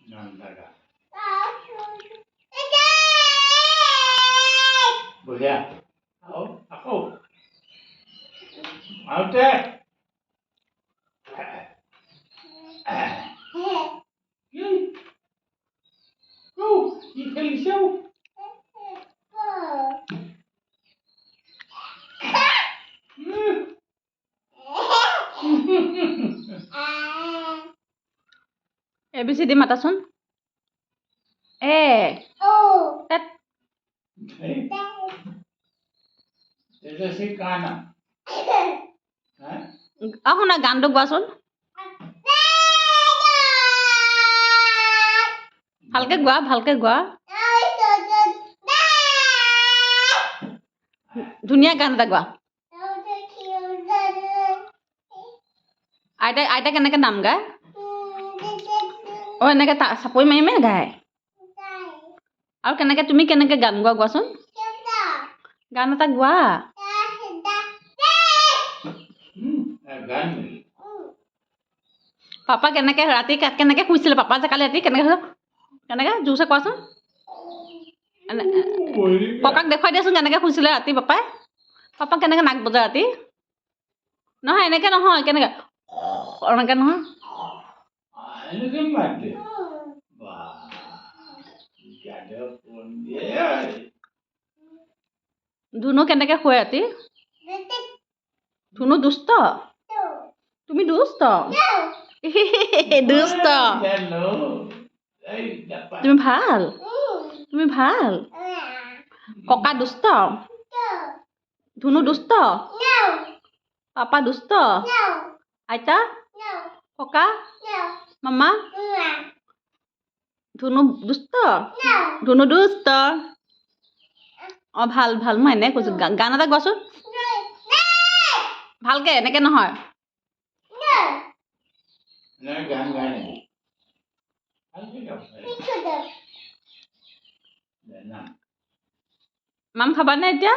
Nantara. Boleh. Aku. Auto. Go. Ikan siau. ABCD matasun. A. Tet. Itu si kanan. Aku na ganduk basun. Halke gua. Dunia গান এটা গোৱা আইতা কেনেকে নাম গায় অ এনেকে চাপৰি মাৰি মাৰি গায় আৰু তুমি কেনেকে গান গোৱা কোৱাচোন গান এটা গোৱা পাপা কেনেকে ৰাতি কেনেকে শুইছিলে পাপা যে কালি ৰাতি কেনেকে জোৰছে কোৱাচোন ককাক দেখুৱাই দিয়াচোন কেনেকে শুইছিলে ৰাতি পাপা কেনেকে নাক বজায় ৰাতি নহয় এনেকে নহয় কেনেকে এনেকে নহয় ধুনু কেনেকে শুৱে ৰাতি ধুনু দুষ্ট তুমি দুষ্ট দুষ্ট তুমি ভাল ককা দুষ্ট ধুনু দুষ্ট পাপা দুষ্ট আইতা ককা মামা ধুনু দুষ্ট অ ভাল মই এনে কৈছো গান এটা গোৱাচোন ভালকে এনেকে নহয় মাম খাবানে এতিয়া